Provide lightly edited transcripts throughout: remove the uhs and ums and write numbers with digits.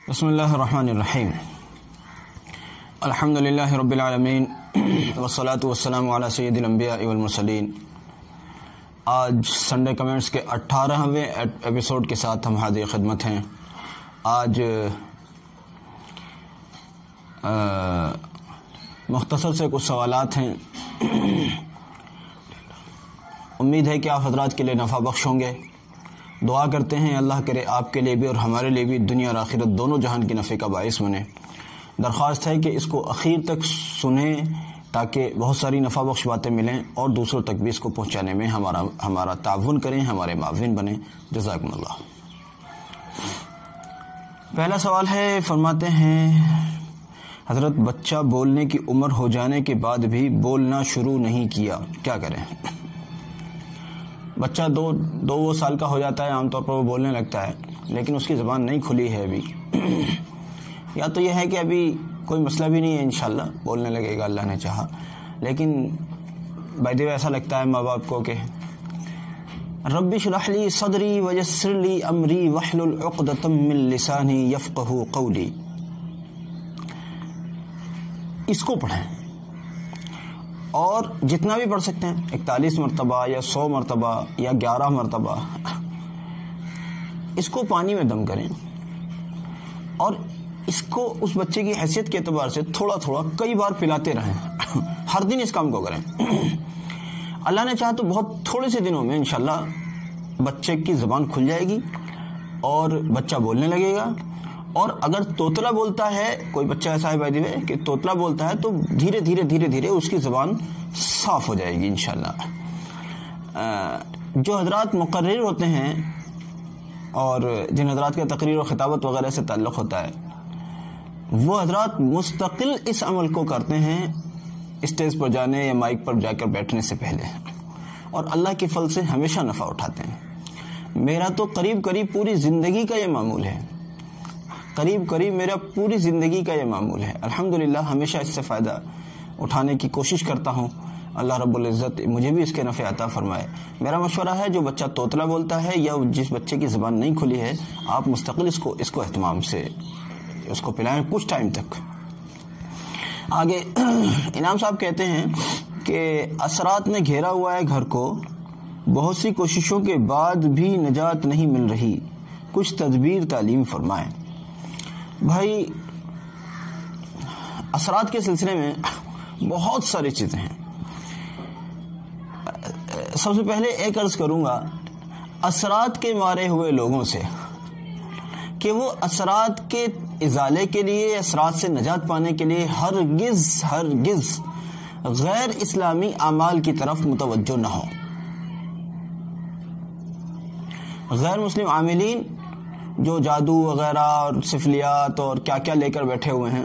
بسم اللہ الرحمن الرحیم الحمدللہ رب العالمین والصلاة والسلام علی سید الانبیاء والمرسلین۔ آج سنڈے کمنٹس کے 18ویں ایپیسوڈ کے ساتھ ہم حاضر خدمت ہیں۔ آج مختصر سے کچھ سوالات ہیں، امید ہے کہ آپ حضرات کے لیے نفع بخش ہوں گے۔ دعا کرتے ہیں اللہ کرے آپ کے لیے بھی اور ہمارے لیے بھی دنیا اور آخرت دونوں جہان کی نفع کا باعث بنے۔ درخواست ہے کہ اس کو اخیر تک سنیں تاکہ بہت ساری نفع بخش باتیں ملیں اور دوسروں تک بھی اس کو پہنچانے میں ہمارا تعاون کریں، ہمارے معاون بنیں۔ جزاکم اللہ۔ پہلا سوال ہے، فرماتے ہیں حضرت بچہ بولنے کی عمر ہو جانے کے بعد بھی بولنا شروع نہیں کیا، کیا کریں؟ بچہ دو سال کا ہو جاتا ہے، عام طور پر وہ بولنے لگتا ہے لیکن اس کی زبان نہیں کھلی ہے ابھی، یا تو یہ ہے کہ ابھی کوئی مسئلہ بھی نہیں ہے، انشاءاللہ بولنے لگے گا اللہ نے چاہا، لیکن بائی دی وے ایسا لگتا ہے ماں باپ کو کہ رب اشرح لی صدری ویسر لی امری واحلل عقدۃ من لسانی یفقہوا قولی، اس کو پڑھیں اور جتنا بھی پڑھ سکتے ہیں 41 مرتبہ یا 100 مرتبہ یا 11 مرتبہ اس کو پانی میں دم کریں اور اس کو اس بچے کی حیثیت کے اعتبار سے تھوڑا تھوڑا کئی بار پلاتے رہیں، ہر دن اس کام کو کریں۔ اللہ نے چاہا تو بہت تھوڑے سے دنوں میں انشاءاللہ بچے کی زبان کھل جائے گی اور بچہ بولنے لگے گا۔ اور اگر توتلا بولتا ہے، کوئی بچہ ایسا ہے بھائی کہ توتلا بولتا ہے، تو دھیرے دھیرے دھیرے دھیرے اس کی زبان صاف ہو جائے گی انشاءاللہ۔ جو حضرات مقرر ہوتے ہیں اور جن حضرات کا تقریر و خطابت وغیرہ سے تعلق ہوتا ہے، وہ حضرات مستقل اس عمل کو کرتے ہیں اسٹیج پر جانے یا مائک پر جا کر بیٹھنے سے پہلے، اور اللہ کے فضل سے ہمیشہ نفع اٹھاتے ہیں۔ میرا تو قریب پوری زندگی کا یہ معمول ہے، میرا پوری زندگی کا یہ معمول ہے، الحمدللہ ہمیشہ اس سے فائدہ اٹھانے کی کوشش کرتا ہوں۔ اللہ رب العزت مجھے بھی اس کے نفع عطا فرمائے۔ میرا مشورہ ہے جو بچہ توتلا بولتا ہے یا جس بچے کی زبان نہیں کھلی ہے، آپ مستقل اس کو اہتمام سے اس کو پلائیں کچھ ٹائم تک۔ آگے انعام صاحب کہتے ہیں کہ اثرات نے گھیرا ہوا ہے گھر کو، بہت سی کوششوں کے بعد بھی نجات نہیں مل رہی، کچھ تدبیر تعلیم فرمائیں۔ بھائی اثرات کے سلسلے میں بہت ساری چیزیں ہیں۔ سب سے پہلے ایک عرض کروں گا اثرات کے مارے ہوئے لوگوں سے کہ وہ اثرات کے ازالے کے لیے، اثرات سے نجات پانے کے لیے ہرگز غیر اسلامی اعمال کی طرف متوجہ نہ ہو۔ غیر مسلم عاملین جو جادو وغیرہ اور سفلیات اور کیا کیا لے کر بیٹھے ہوئے ہیں،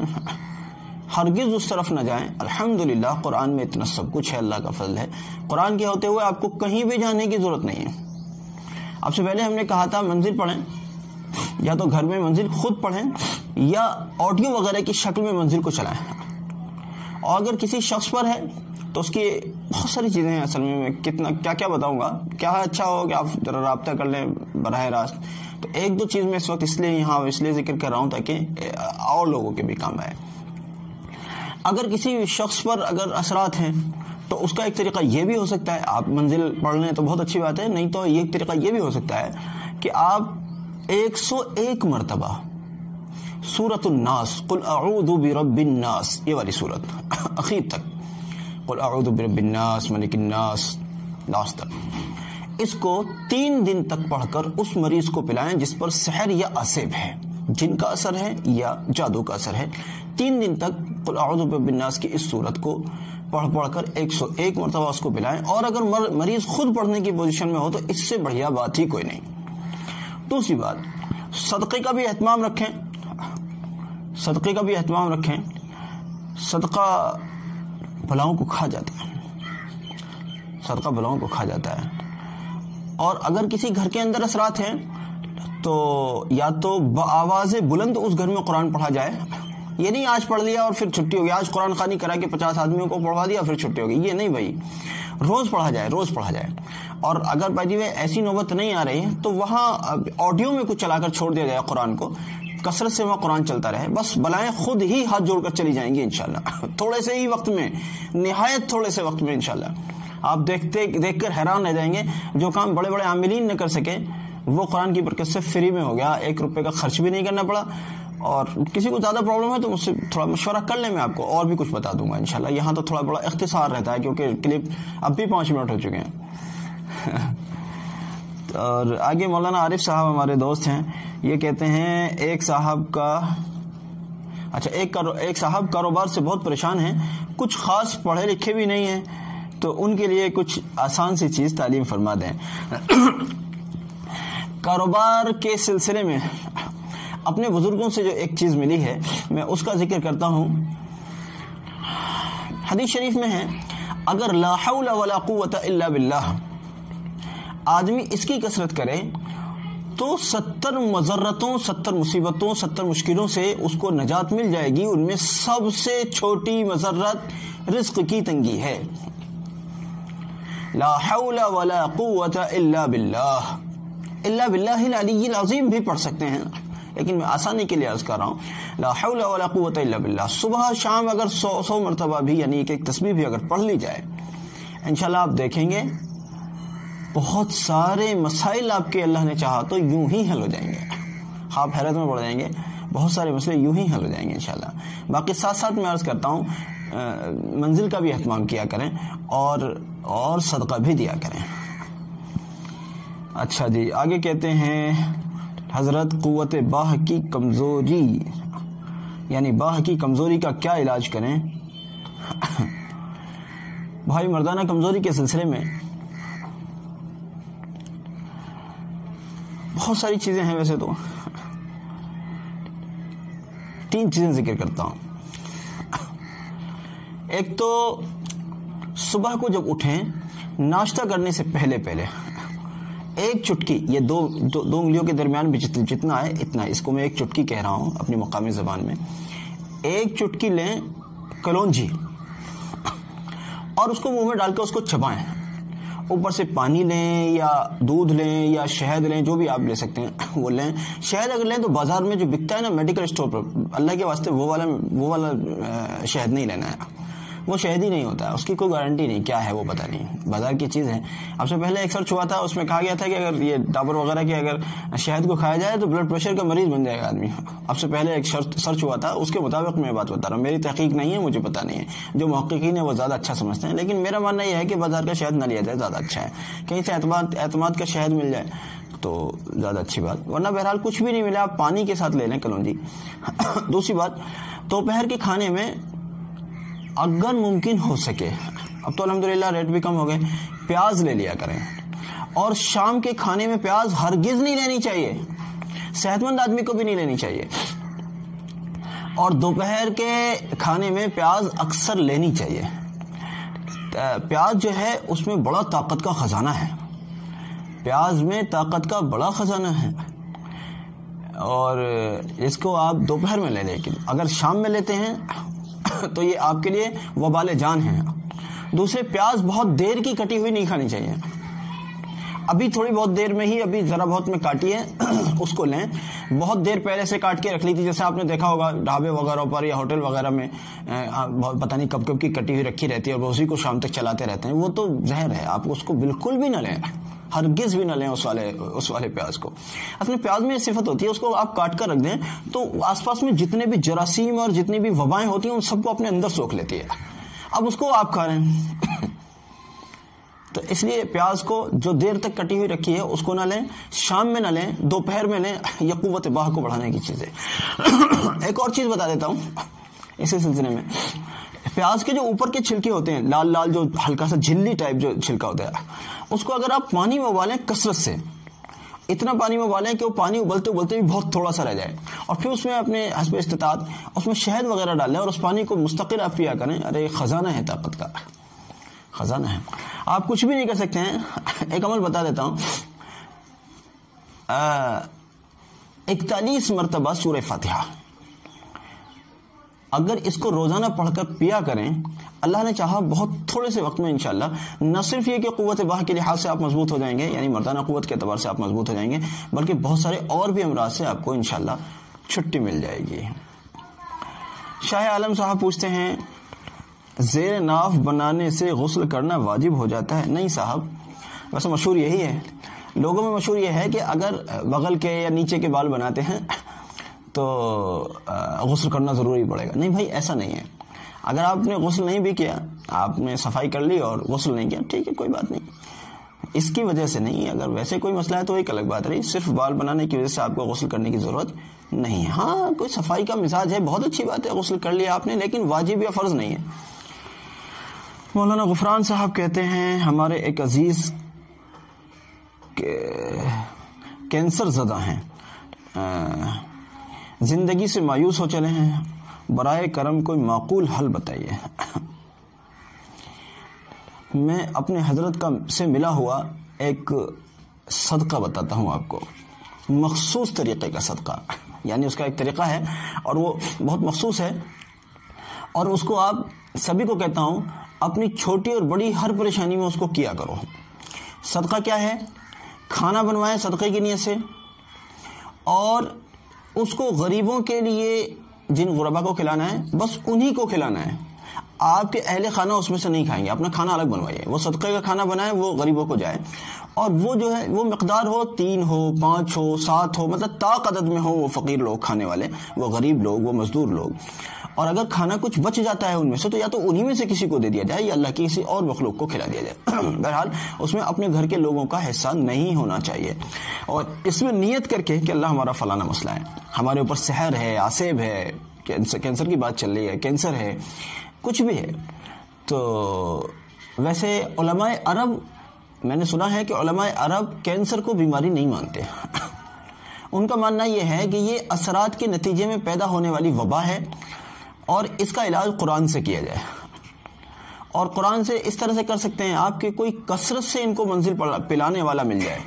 ہرگز اس طرف نہ جائیں۔ الحمدللہ قرآن میں اتنا سب کچھ ہے، اللہ کا فضل ہے۔ قرآن کے ہوتے ہوئے آپ کو کہیں بھی جانے کی ضرورت نہیں ہے۔ آپ سے پہلے ہم نے کہا تھا منزل پڑھیں، یا تو گھر میں منزل خود پڑھیں یا آڈیو وغیرہ کی شکل میں منزل کو چلائیں۔ اور اگر کسی شخص پر ہے تو اس کی بہت ساری چیزیں ہیں، اصل میں کیا بتاؤں گا، کیا اچھا ہو کہ آپ ذرا رابطہ کر لیں براہ راست۔ تو ایک دو چیز میں اس وقت اس لیے ذکر کر رہا ہوں تاکہ اور لوگوں کے بھی کام آئے۔ اگر کسی شخص پر اگر اثرات ہیں تو اس کا ایک طریقہ یہ بھی ہو سکتا ہے، آپ منزل پڑھ لیں تو بہت اچھی بات ہے، نہیں تو ایک طریقہ یہ بھی ہو سکتا ہے کہ آپ 101 مرتبہ سورۃ الناس، قل اعوذ برب الناس، یہ والی سورت اخیر تک، قل اعوذ برب الناس ملک الناس، لاسٹ تک، اس کو 3 دن تک پڑھ کر اس مریض کو پلائیں جس پر سحر یا اسیب ہے، جن کا اثر ہے یا جادو کا اثر ہے۔ 3 دن تک قل اعوذ برب الناس کی اس سورت کو پڑھ کر 101 مرتبہ اس کو پلائیں، اور اگر مریض خود پڑھنے کی پوزیشن میں ہو تو اس سے بڑھیا بات ہی کوئی نہیں۔ دوسری بات، صدقے کا بھی اہتمام رکھیں۔ صدقہ بلاؤں کو کھا جاتا ہے، اور اگر کسی گھر کے اندر اثرات ہیں تو یا تو بآواز بلند اس گھر میں قرآن پڑھا جائے، یہ نہیں آج پڑھ لیا اور پھر چھٹی ہو گئی، آج قرآن خوانی کرا کے 50 آدمیوں کو پڑھوا دیا پھر چھٹی ہو گئی، یہ نہیں بھائی، روز پڑھا جائے۔ اور اگر بائی دی وے ایسی نوبت نہیں آ رہی ہے تو وہاں آڈیو میں کچھ چلا کر چھوڑ دیا جائے قرآن کو، کثرت سے وہاں قرآن چلتا رہے، بس بلائیں خود ہی ہاتھ جوڑ کر چلی جائیں گی انشاءاللہ، تھوڑے سے ہی وقت میں، نہایت تھوڑے سے وقت میں انشاءاللہ۔ آپ دیکھ کر حیران رہ جائیں گے، جو کام بڑے بڑے عاملین نہ کر سکے وہ قرآن کی برکت سے فری میں ہو گیا، 1 روپے کا خرچ بھی نہیں کرنا پڑا۔ اور کسی کو زیادہ پرابلم ہے تو مجھ سے تھوڑا مشورہ کر لیں، میں آپ کو اور بھی کچھ بتا دوں گا انشاءاللہ۔ یہاں تو تھوڑا بڑا اختصار رہتا ہے کیونکہ کلپ اب بھی 5 منٹ ہو چکے ہیں۔ اور آگے مولانا عارف صاحب ہمارے دوست ہیں، یہ کہتے ہیں ایک صاحب کاروبار سے بہت پریشان ہیں، کچھ خاص پڑھے لکھے بھی نہیں ہیں، تو ان کے لیے کچھ آسان سی چیز تعلیم فرما دیں۔ کاروبار کے سلسلے میں اپنے بزرگوں سے جو ایک چیز ملی ہے میں اس کا ذکر کرتا ہوں۔ حدیث شریف میں ہے، اگر لا حول ولا قوت الا باللہ آدمی اس کی کثرت کرے تو 70 مضرتوں، 70 مصیبتوں، 70 مشکلوں سے اس کو نجات مل جائے گی۔ ان میں سب سے چھوٹی مضرت رزق کی تنگی ہے۔ لا حول ولا قوت الا باللہ، الا باللہ العلی العظیم بھی پڑھ سکتے ہیں، لیکن میں آسانی کے لیے عرض کر رہا ہوں لا حول ولا قوت الا باللہ۔ صبح شام اگر 100 مرتبہ بھی، یعنی ایک تسبیح بھی اگر پڑھ لی جائے، انشاءاللہ آپ دیکھیں گے بہت سارے مسائل آپ کے اللہ نے چاہا تو یوں ہی حل ہو جائیں گے، آپ حیرت میں پڑ جائیں گے، بہت سارے مسئلے یوں ہی حل ہو جائیں گے انشاءاللہ۔ باقی ساتھ ساتھ میں عرض کرتا ہوں منزل کا بھی اہتمام کیا کریں اور صدقہ بھی دیا کریں۔ اچھا جی، آگے کہتے ہیں حضرت قوت باہ کی کمزوری، یعنی باہ کی کمزوری کا کیا علاج کریں؟ بھائی مردانہ کمزوری کے سلسلے میں بہت ساری چیزیں ہیں، ویسے تو 3 چیزیں ذکر کرتا ہوں۔ ایک تو صبح کو جب اٹھیں ناشتہ کرنے سے پہلے ایک چٹکی، یہ دو انگلیوں کے درمیان بھی جتنا ہے اتنا، اس کو میں ایک چٹکی کہہ رہا ہوں اپنی مقامی زبان میں، ایک چٹکی لیں کلونجی اور اس کو منہ میں ڈال کے اس کو چبائیں، اوپر سے پانی لیں یا دودھ لیں یا شہد لیں، جو بھی آپ لے سکتے ہیں وہ لیں۔ شہد اگر لیں تو بازار میں جو بکتا ہے نا میڈیکل اسٹور پر، اللہ کے واسطے وہ والا شہد نہیں لینا ہے، وہ شہد ہی نہیں ہوتا ہے، اس کی کوئی گارنٹی نہیں کیا ہے وہ پتہ نہیں، بازار کی چیز ہے۔ اب سے پہلے ایک سرچ ہوا تھا، اس میں کہا گیا تھا کہ اگر یہ ڈابر وغیرہ کے اگر شہد کو کھایا جائے تو بلڈ پریشر کا مریض بن جائے گا آدمی۔ اب سے پہلے ایک سرچ ہوا تھا، اس کے مطابق میں بات بتا رہا ہوں، میری تحقیق نہیں ہے، مجھے پتہ نہیں ہے، جو محققین ہیں وہ زیادہ اچھا سمجھتے ہیں، لیکن میرا ماننا یہ ہے کہ بازار کا شہد نہ لیا جائے، زیادہ اچھا ہے، کہیں سے اعتماد کا شہد مل جائے تو زیادہ اچھی بات، ورنہ بہرحال کچھ بھی نہیں ملا آپ پانی کے ساتھ لے لیں کلونجی۔ دوسری بات، دوپہر کے کھانے میں اگر ممکن ہو سکے، اب تو الحمدللہ ریٹ بھی کم ہو گئے، پیاز لے لیا کریں، اور شام کے کھانے میں پیاز ہرگز نہیں لینی چاہیے، صحت مند آدمی کو بھی نہیں لینی چاہیے، اور دوپہر کے کھانے میں پیاز اکثر لینی چاہیے۔ پیاز جو ہے اس میں بڑا طاقت کا خزانہ ہے، پیاز میں طاقت کا بڑا خزانہ ہے، اور اس کو آپ دوپہر میں لے لیکن اگر شام میں لیتے ہیں تو یہ آپ کے لیے وبال جان ہے۔ دوسرے، پیاز بہت دیر کی کٹی ہوئی نہیں کھانی چاہیے، ابھی تھوڑی بہت دیر میں ہی، ابھی ذرا بہت میں کاٹی ہے اس کو لیں، بہت دیر پہلے سے کاٹ کے رکھ لی تھی، جیسے آپ نے دیکھا ہوگا ڈھابے وغیرہ پر یا ہوٹل وغیرہ میں پتہ نہیں کب کب کی کٹی ہوئی رکھی رہتی ہے اور اسی کو شام تک چلاتے رہتے ہیں، وہ تو زہر ہے، آپ اس کو بالکل بھی نہ لیں، ہرگز بھی نہ لیں اس والے پیاز کو۔ اصل میں پیاز میں یہ صفت ہوتی ہے، اس کو آپ کاٹ کر رکھ دیں تو آس پاس میں جتنے بھی جراثیم اور جتنی بھی وبائیں ہوتی ہیں ان سب کو اپنے اندر سوکھ لیتی ہے، اب اس کو آپ کھا رہے ہیں۔ تو اس لیے پیاز کو جو دیر تک کٹی ہوئی رکھی ہے اس کو نہ لیں، شام میں نہ لیں، دوپہر میں لیں، یہ قوت باہ کو بڑھانے کی چیز ہے۔ ایک اور چیز بتا دیتا ہوں اسی سلسلے میں، پیاز کے جو اوپر کے چھلکے ہوتے ہیں، لال لال جو ہلکا سا جھلی ٹائپ جو چھلکا ہوتا ہے، اس کو اگر آپ پانی میں ابالیں کثرت سے، اتنا پانی میں ابالیں کہ وہ پانی ابلتے ابلتے بھی بہت تھوڑا سا رہ جائے، اور پھر اس میں اپنے حسب استطاعت اس میں شہد وغیرہ ڈال لیں اور اس پانی کو مستقل آپ پیا کریں، ارے خزانہ ہے طاقت کا، خزانہ ہے، آپ کچھ بھی نہیں کر سکتے ہیں۔ ایک عمل بتا دیتا ہوں، 41 مرتبہ سورہ فاتحہ اگر اس کو روزانہ پڑھ کر پیا کریں، اللہ نے چاہا بہت تھوڑے سے وقت میں انشاءاللہ نہ صرف یہ کہ قوت باہ کے لحاظ سے آپ مضبوط ہو جائیں گے، یعنی مردانہ قوت کے اعتبار سے آپ مضبوط ہو جائیں گے، بلکہ بہت سارے اور بھی امراض سے آپ کو انشاءاللہ چھٹی مل جائے گی۔ شاہ عالم صاحب پوچھتے ہیں زیر ناف بنانے سے غسل کرنا واجب ہو جاتا ہے؟ نہیں صاحب، ویسے مشہور یہی ہے، لوگوں میں مشہور یہ ہے کہ اگر بغل کے یا نیچے کے بال بناتے ہیں تو غسل کرنا ضروری پڑے گا۔ نہیں بھائی، ایسا نہیں ہے۔ اگر آپ نے غسل نہیں بھی کیا، آپ نے صفائی کر لی اور غسل نہیں کیا، ٹھیک ہے، کوئی بات نہیں، اس کی وجہ سے نہیں۔ اگر ویسے کوئی مسئلہ ہے تو ایک الگ بات رہی، صرف بال بنانے کی وجہ سے آپ کو غسل کرنے کی ضرورت نہیں ہے۔ ہاں، کوئی صفائی کا مزاج ہے، بہت اچھی بات ہے، غسل کر لیا آپ نے، لیکن واجب یا فرض نہیں ہے۔ مولانا غفران صاحب کہتے ہیں ہمارے ایک عزیز کینسر زدہ ہیں، زندگی سے مایوس ہو چلے ہیں، برائے کرم کوئی معقول حل بتائیے۔ میں اپنے حضرت سے ملا ہوا ایک صدقہ بتاتا ہوں آپ کو، مخصوص طریقے کا صدقہ، یعنی اس کا ایک طریقہ ہے اور وہ بہت مخصوص ہے، اور اس کو آپ سبھی کو کہتا ہوں اپنی چھوٹی اور بڑی ہر پریشانی میں اس کو کیا کرو۔ صدقہ کیا ہے؟ کھانا بنوائیں صدقے کی نیت سے، اور اس کو غریبوں کے لیے، جن غربا کو کھلانا ہے بس انہی کو کھلانا ہے۔ آپ کے اہل خانہ اس میں سے نہیں کھائیں گے، اپنا کھانا الگ بنوائیے، وہ صدقے کا کھانا بنائے، وہ غریبوں کو جائے، اور وہ جو ہے وہ مقدار ہو 3 ہو 5 ہو 7 ہو، مطلب طاق عدد میں ہو، وہ فقیر لوگ کھانے والے، وہ غریب لوگ، وہ مزدور لوگ۔ اور اگر کھانا کچھ بچ جاتا ہے ان میں سے تو یا تو انہی میں سے کسی کو دے دیا جائے یا اللہ کی کسی اور مخلوق کو کھلا دیا جائے۔ بہرحال اس میں اپنے گھر کے لوگوں کا حصہ نہیں ہونا چاہیے، اور اس میں نیت کر کے کہ اللہ ہمارا فلانا مسئلہ ہے، ہمارے اوپر سحر ہے، آسیب ہے، کینسر کی بات چل رہی ہے، کینسر ہے، کچھ بھی ہے۔ تو ویسے علماء عرب، میں نے سنا ہے کہ علماء عرب کینسر کو بیماری نہیں مانتے۔ ان کا ماننا یہ ہے کہ یہ اثرات کے نتیجے میں پیدا ہونے والی وبا ہے، اور اس کا علاج قرآن سے کیا جائے، اور قرآن سے اس طرح سے کر سکتے ہیں آپ کہ کوئی کثرت سے ان کو منزل پلانے والا مل جائے،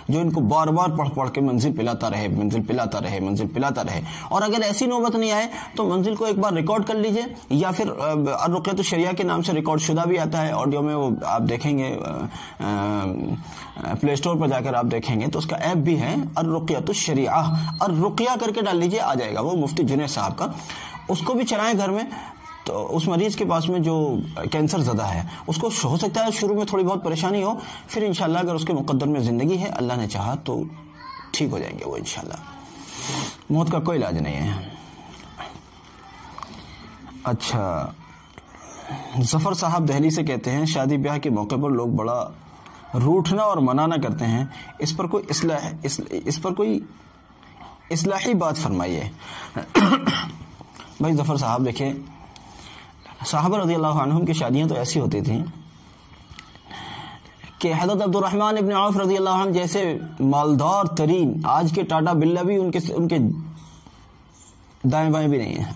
جو ان کو بار بار پڑھ کے منزل پلاتا رہے، منزل پلاتا رہے، منزل پلاتا رہے۔ اور اگر ایسی نوبت نہیں آئے تو منزل کو ایک بار ریکارڈ کر لیجئے، یا پھر الرقیۃ الشریعہ کے نام سے ریکارڈ شدہ بھی آتا ہے آڈیو میں، وہ آپ دیکھیں گے پلے اسٹور پر جا کر آپ دیکھیں گے تو اس کا ایپ بھی ہے، الرقیۃ الشریعہ، الرقیہ کر کے ڈال لیجئے، آ جائے گا، وہ مفتی جنید صاحب کا، اس کو بھی چلائیں گھر میں۔ تو اس مریض کے پاس میں جو کینسر زدہ ہے اس کو ہو سکتا ہے شروع میں تھوڑی بہت پریشانی ہو، پھر انشاءاللہ اگر اس کے مقدر میں زندگی ہے، اللہ نے چاہا تو ٹھیک ہو جائیں گے وہ انشاءاللہ، موت کا کوئی علاج نہیں ہے۔ اچھا، ظفر صاحب دہلی سے کہتے ہیں شادی بیاہ کے موقع پر لوگ بڑا روٹھنا اور منانا کرتے ہیں، اس پر کوئی اصلاحی بات فرمائیے۔ بھائی ظفر صاحب دیکھیں، صحابہ رضی اللہ عنہم کی شادیاں تو ایسی ہوتی تھیں کہ حضرت عبد الرحمن ابن عوف رضی اللہ عنہ جیسے مالدار ترین، آج کے ٹاٹا بلا بھی ان کے دائیں بائیں بھی نہیں ہیں۔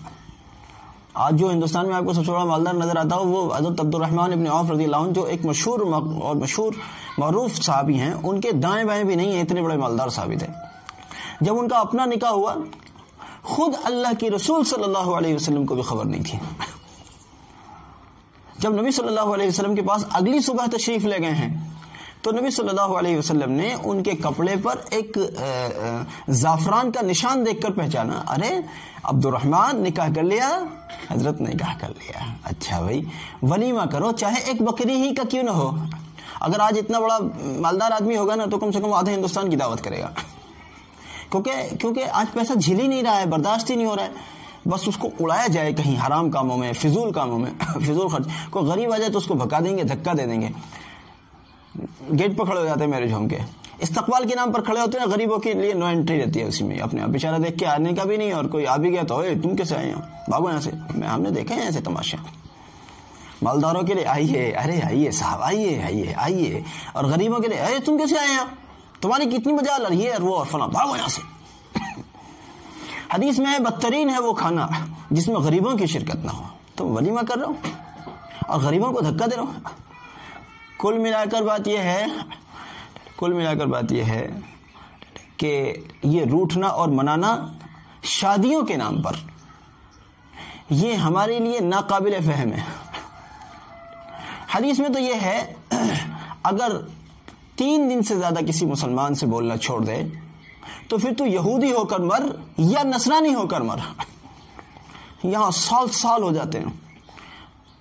آج جو ہندوستان میں آپ کو سب سے بڑا مالدار نظر آتا ہو وہ حضرت عبد الرحمن ابن عوف رضی اللہ عنہ، جو ایک مشہور معروف صحابی ہیں، ان کے دائیں بائیں بھی نہیں ہیں، اتنے بڑے مالدار صحابی تھے۔ جب ان کا اپنا نکاح ہوا، خود اللہ کی رسول صلی اللہ علیہ وسلم کو بھی خبر نہیں تھی۔ جب نبی صلی اللہ علیہ وسلم کے پاس اگلی صبح تشریف لے گئے ہیں تو نبی صلی اللہ علیہ وسلم نے ان کے کپڑے پر ایک زعفران کا نشان دیکھ کر پہچانا، ارے عبد الرحمن نکاح کر لیا؟ حضرت نے نکاح کر لیا، اچھا بھائی ولیمہ کرو، چاہے ایک بکری ہی کا کیوں نہ ہو۔ اگر آج اتنا بڑا مالدار آدمی ہوگا نا تو کم سے کم آدھے ہندوستان کی دعوت کرے گا، کیونکہ آج پیسہ جھل ہی نہیں رہا ہے، برداشت ہی نہیں ہو رہا ہے، بس اس کو اڑایا جائے کہیں حرام کاموں میں، فضول کاموں میں، فضول خرچ۔ کوئی غریب آ جائے تو اس کو بھگا دیں گے، دھکا دے دیں گے، گیٹ پر کھڑے ہو جاتے ہیں میرے جھوم کے، استقبال کے نام پر کھڑے ہوتے ہیں، غریبوں کے لیے نو انٹری رہتی ہے اسی میں، اپنے آپ بیچارہ دیکھ کے آنے کا بھی نہیں، اور کوئی آ بھی گیا تو تم کیسے آئے ہو، بھاگو یہاں سے۔ ہم نے دیکھے ہیں ایسے تماشے، مالداروں کے لیے آئیے، ارے آئیے صاحب، آئیے آئیے آئیے، اور غریبوں کے لیے ارے تم کیسے آئے ہیں، تمہاری کتنی مجال، یہ اور وہ اور فلاں، بھاگو یہاں سے۔ حدیث میں بدترین ہے وہ کھانا جس میں غریبوں کی شرکت نہ ہو، تو ولیمہ کر رہا ہوں اور غریبوں کو دھکا دے رہا ہوں۔ کل ملا کر بات یہ ہے کہ یہ روٹھنا اور منانا شادیوں کے نام پر، یہ ہمارے لیے ناقابل فہم ہے۔ حدیث میں تو یہ ہے اگر 3 دن سے زیادہ کسی مسلمان سے بولنا چھوڑ دے تو پھر تو یہودی ہو کر مر یا نصرانی ہو کر مر. یہاں سال ہو جاتے ہیں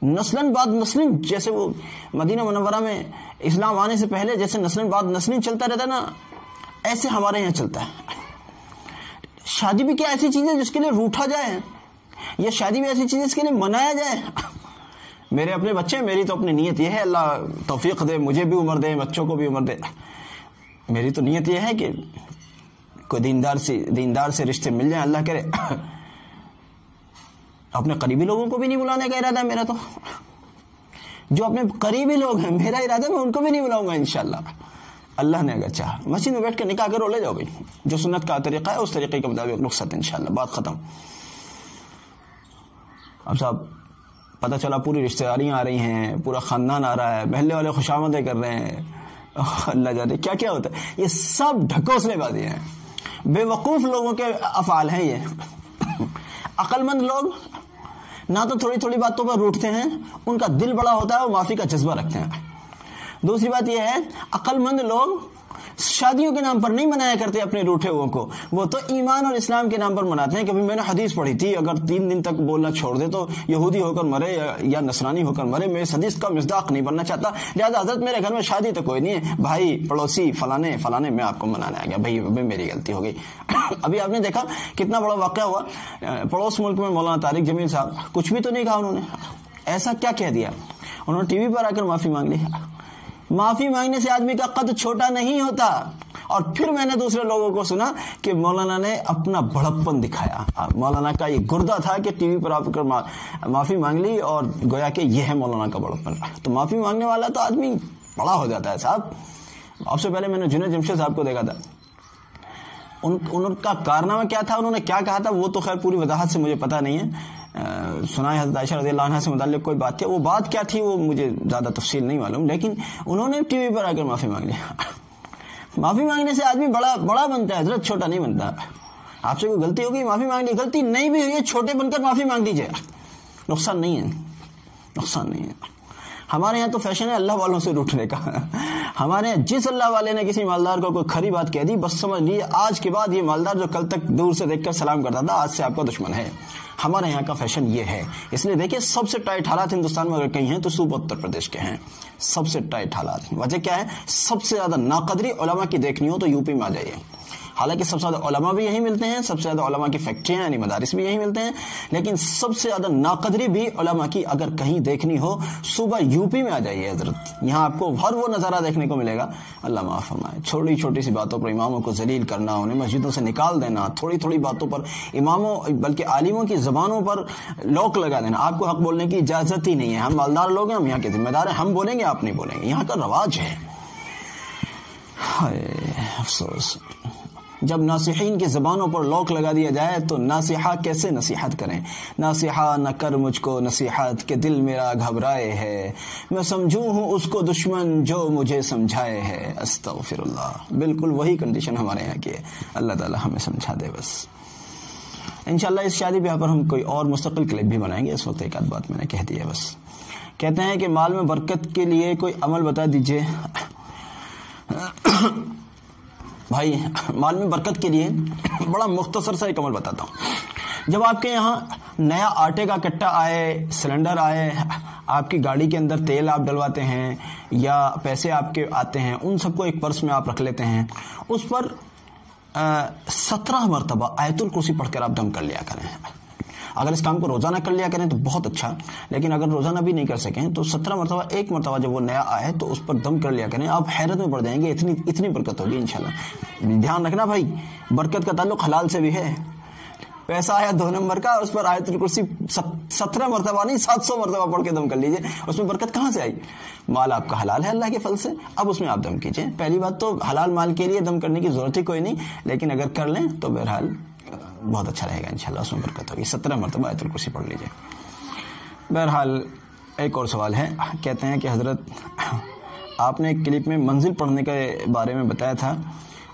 نسلن بعد نسلن. جیسے وہ مدینہ منورہ میں اسلام آنے سے پہلے جیسے نسلن بعد نسلن چلتا رہتا نا، ایسے ہمارے یہاں چلتا ہے. شادی بھی کیا ایسی چیز ہے جس کے لیے روٹھا جائے، یا شادی بھی ایسی چیز ہے جس کے لیے منایا جائے؟ میرے اپنے بچے، میری تو اپنی نیت یہ ہے، اللہ توفیق دے، مجھے بھی عمر دے، بچوں کو بھی عمر دے. میری تو نیت یہ ہے کہ کوئی دیندار سے رشتے مل جائیں، اللہ کرے. اپنے قریبی لوگوں کو بھی نہیں بلانے کا ارادہ ہے میرا. تو جو اپنے قریبی لوگ ہیں میرا ارادہ میں ان کو بھی نہیں بلاؤں گا انشاءاللہ. اللہ نے اگر چاہا مسجد میں بیٹھ کے نکاح کرو، لے جاؤ بھائی، جو سنت کا طریقہ ہے اس طریقے کے مطابق رخصت انشاءاللہ، بات ختم. اب صاحب پتہ چلا پوری رشتہ داریاں آ رہی ہیں، پورا خاندان آ رہا ہے، محلے والے خوشامدیں کر رہے ہیں، اللہ جانے کیا کیا ہوتا ہے. یہ سب ڈھکوسلے بازی ہیں، بے وقوف لوگوں کے افعال ہیں یہ. عقل مند لوگ نہ تو تھوڑی تھوڑی باتوں پر روٹتے ہیں، ان کا دل بڑا ہوتا ہے، وہ معافی کا جذبہ رکھتے ہیں. دوسری بات یہ ہے، عقل مند لوگ شادیوں کے نام پر نہیں منایا کرتے اپنے روٹھے ہوئوں کو، وہ تو ایمان اور اسلام کے نام پر مناتے ہیں. کبھی میں نے حدیث پڑھی تھی، اگر 3 دن تک بولنا چھوڑ دے تو یہودی ہو کر مرے یا نصرانی ہو کر مرے. میں اس حدیث کا مصداق نہیں بننا چاہتا، لہٰذا حضرت میرے گھر میں شادی تو کوئی نہیں ہے، بھائی پڑوسی فلانے میں آپ کو منانے آ گیا، بھائی میری غلطی ہو گئی. ابھی آپ نے دیکھا کتنا بڑا واقعہ ہوا پڑوس ملک میں. مولانا طارق جمیل صاحب کچھ بھی تو نہیں کہا انہوں نے، ایسا کیا کہہ دیا؟ انہوں نے ٹی وی پر آ کر معافی مانگ لی. معافی مانگنے سے آدمی کا قد چھوٹا نہیں ہوتا. اور پھر میں نے دوسرے لوگوں کو سنا کہ مولانا نے اپنا بڑکپن دکھایا. مولانا کا یہ گردہ تھا کہ ٹی وی پر آپ کر معافی مانگ لی اور گویا کہ یہ ہے مولانا کا بڑکپن. تو معافی مانگنے والا تو آدمی بڑا ہو جاتا ہے صاحب. اب سے پہلے میں نے جنید جمشید صاحب کو دیکھا تھا، ان کا کارنامہ کیا تھا، انہوں نے کیا کہا تھا وہ تو خیر پوری وضاحت سے مجھے پتہ نہیں ہے. سنا ہے حضرت عائشہ رضی اللہ عنہا سے متعلق کوئی بات کیا، وہ بات کیا تھی وہ مجھے زیادہ تفصیل نہیں معلوم، لیکن انہوں نے ٹی وی پر آ کر معافی مانگ لی. معافی مانگنے سے آدمی بڑا بنتا ہے حضرت، چھوٹا نہیں بنتا. آپ سے کوئی غلطی ہوگی معافی مانگ لی، غلطی نہیں بھی ہوئی چھوٹے بن کر معافی مانگ دیجیے، نقصان نہیں ہے. ہمارے یہاں تو فیشن ہے اللہ والوں سے روٹنے کا. ہمارے یہاں جس اللہ والے نے کسی مالدار کو کوئی کھری بات کہہ دی، بس سمجھ لیے آج کے بعد یہ مالدار جو کل تک دور سے دیکھ کر سلام کرتا تھا آج سے آپ کا دشمن ہے. ہمارے یہاں کا فیشن یہ ہے. اس لیے دیکھیں سب سے ٹائٹ حالات ہندوستان میں اگر کہیں ہیں تو صوبہ اتر پردیش کے ہیں. سب سے ٹائٹ حالات، وجہ کیا ہے؟ سب سے زیادہ ناقدری علماء کی دیکھنی ہو تو یو پی میں آ جائیے. حالانکہ سب سے زیادہ علماء بھی یہیں ملتے ہیں، سب سے زیادہ علماء کی فیکٹریاں یعنی مدارس بھی یہیں ملتے ہیں، لیکن سب سے زیادہ ناقدری بھی علماء کی اگر کہیں دیکھنی ہو صوبہ یو پی میں آ جائیے حضرت. یہاں آپ کو ہر وہ نظارہ دیکھنے کو ملے گا. اللہ معاف فرمائے. چھوٹی چھوٹی سی باتوں پر اماموں کو ذلیل کرنا، انہیں مسجدوں سے نکال دینا، تھوڑی تھوڑی باتوں پر اماموں بلکہ عالموں کی زبانوں پر لوک لگا دینا. آپ کو حق بولنے کی اجازت ہی نہیں ہے. ہم مالدار لوگ ہیں، ہم یہاں کے ذمہ دار ہیں، ہم بولیں گے آپ نہیں بولیں گے. یہاں کا رواج ہے. افسوس جب ناصحین کی زبانوں پر لوک لگا دیا جائے تو ناصحہ کیسے نصیحت کریں؟ ناصحہ نہ کر مجھ کو نصیحت کہ دل میرا گھبرائے ہے، میں سمجھوں ہوں اس کو دشمن جو مجھے سمجھائے ہے. استغفر اللہ. بالکل وہی کنڈیشن ہمارے یہاں کی ہے. اللہ تعالی ہمیں سمجھا دے. بس انشاءاللہ اس شادی بیاہ پر ہم کوئی اور مستقل کلپ بھی بنائیں گے. اس وقت ایک آدھ بات میں نے کہہ دی ہے بس. کہتے ہیں کہ مال میں برکت کے لیے کوئی عمل بتا دیجئے. بھائی مال میں برکت کے لیے بڑا مختصر سا ایک عمل بتاتا ہوں. جب آپ کے یہاں نیا آٹے کا کٹا آئے، سلنڈر آئے، آپ کی گاڑی کے اندر تیل آپ ڈلواتے ہیں یا پیسے آپ کے آتے ہیں، ان سب کو ایک پرس میں آپ رکھ لیتے ہیں. اس پر 17 مرتبہ آیت الکرسی پڑھ کر آپ دم کر لیا کریں. اگر اس کام کو روزانہ کر لیا کریں تو بہت اچھا، لیکن اگر روزانہ بھی نہیں کر سکیں تو 17 مرتبہ ایک مرتبہ جب وہ نیا آئے تو اس پر دم کر لیا کریں. آپ حیرت میں پڑ جائیں گے، اتنی برکت ہوگی انشاءاللہ. دھیان رکھنا بھائی، برکت کا تعلق حلال سے بھی ہے. پیسہ آیا 2 نمبر کا، اس پر آیت الکرسی 17 مرتبہ نہیں 700 مرتبہ پڑھ کے دم کر لیجئے. اس میں برکت کہاں سے آئی؟ مال آپ کا حلال ہے اللہ کے فضل سے، اب اس میں آپ دم کیجئے. پہلی بات تو حلال مال کے لیے دم کرنے کی ضرورت ہی کوئی نہیں، لیکن اگر کر لیں تو بہرحال بہت اچھا رہے گا انشاءاللہ، اس میں برکت ہوگی. 17 مرتبہ آیت الکرسی پڑھ لیجئے. بہرحال ایک اور سوال ہے. کہتے ہیں کہ حضرت آپ نے ایک کلپ میں منزل پڑھنے کے بارے میں بتایا تھا،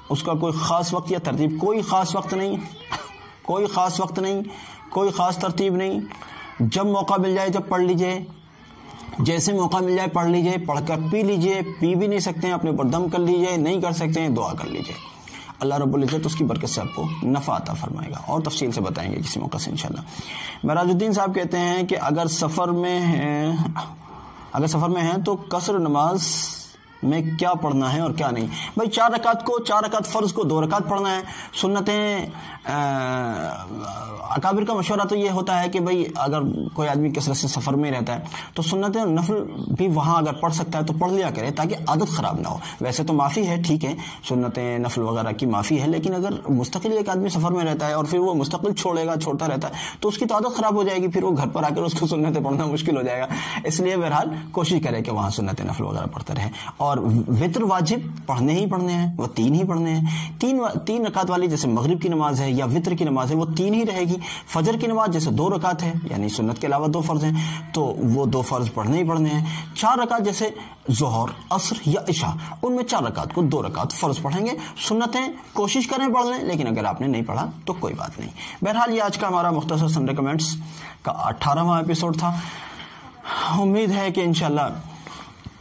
اس کا کوئی خاص وقت یا ترتیب؟ کوئی خاص وقت نہیں، کوئی خاص وقت نہیں، کوئی خاص ترتیب نہیں. جب موقع مل جائے جب پڑھ لیجئے، جیسے موقع مل جائے پڑھ لیجئے. پڑھ کر پی لیجئے، پی بھی نہیں سکتے ہیں اپنے اوپر دم کر لیجئے، نہیں کر سکتے ہیں دعا کر لیجئے. اللہ رب العزت اس کی برکت سے آپ کو نفع عطا فرمائے گا، اور تفصیل سے بتائیں گے کسی موقع سے انشاءاللہ۔ معراج الدین صاحب کہتے ہیں کہ اگر سفر میں ہیں تو قصر نماز میں کیا پڑھنا ہے اور کیا نہیں؟ بھائی 4 رکعت فرض کو 2 رکعت پڑھنا ہے۔ سنتیں اکابر کا مشورہ تو یہ ہوتا ہے کہ بھائی اگر کوئی آدمی کثرت سے سفر میں رہتا ہے تو سنتیں نفل بھی وہاں اگر پڑھ سکتا ہے تو پڑھ لیا کرے تاکہ عادت خراب نہ ہو۔ ویسے تو معافی ہے، ٹھیک ہے، سنتیں نفل وغیرہ کی معافی ہے، لیکن اگر مستقل ایک آدمی سفر میں رہتا ہے اور پھر وہ مستقل چھوڑتا رہتا ہے تو اس کی تو عادت خراب ہو جائے گی، پھر وہ گھر پر آ کر اس کو سنتیں پڑھنا مشکل ہو جائے گا۔ اس لیے بہرحال کوشش کرے کہ وہاں سنتیں نفل وغیرہ پڑھتا رہے، اور وطر واجب پڑھنے ہیں، وہ 3 ہی پڑھنے ہیں۔ 3 رکعت والی جیسے مغرب کی نماز ہے یا وطر کی نماز ہے وہ 3 ہی رہے گی۔ فجر کی نماز جیسے 2 رکعت ہے، یعنی سنت کے علاوہ 2 فرض ہیں تو وہ 2 فرض پڑھنے ہی پڑھنے ہیں۔ 4 رکعت جیسے ظہر، عصر یا عشاء، ان میں 4 رکعت کو 2 رکعت فرض پڑھیں گے۔ سنتیں کوشش کریں پڑھ لیں، لیکن اگر آپ نے نہیں پڑھا تو کوئی بات نہیں۔ بہرحال یہ آج کا ہمارا مختصر سنڈے کمنٹس کا 18واں ایپیسوڈ تھا۔ امید ہے کہ انشاءاللہ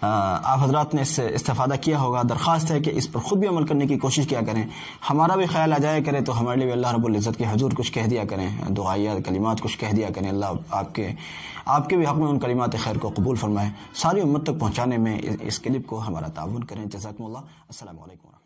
آپ حضرات نے اس سے استفادہ کیا ہوگا۔ درخواست ہے کہ اس پر خود بھی عمل کرنے کی کوشش کیا کریں، ہمارا بھی خیال آ جائے کرے تو ہمارے لیے اللہ رب العزت کے حضور کچھ کہہ دیا کریں، دعائیہ کلمات کچھ کہہ دیا کریں۔ اللہ آپ کے بھی حق میں ان کلمات خیر کو قبول فرمائے، ساری امت تک پہنچانے میں اس کلپ کو ہمارا تعاون کریں۔ جزاکم اللہ، السلام علیکم۔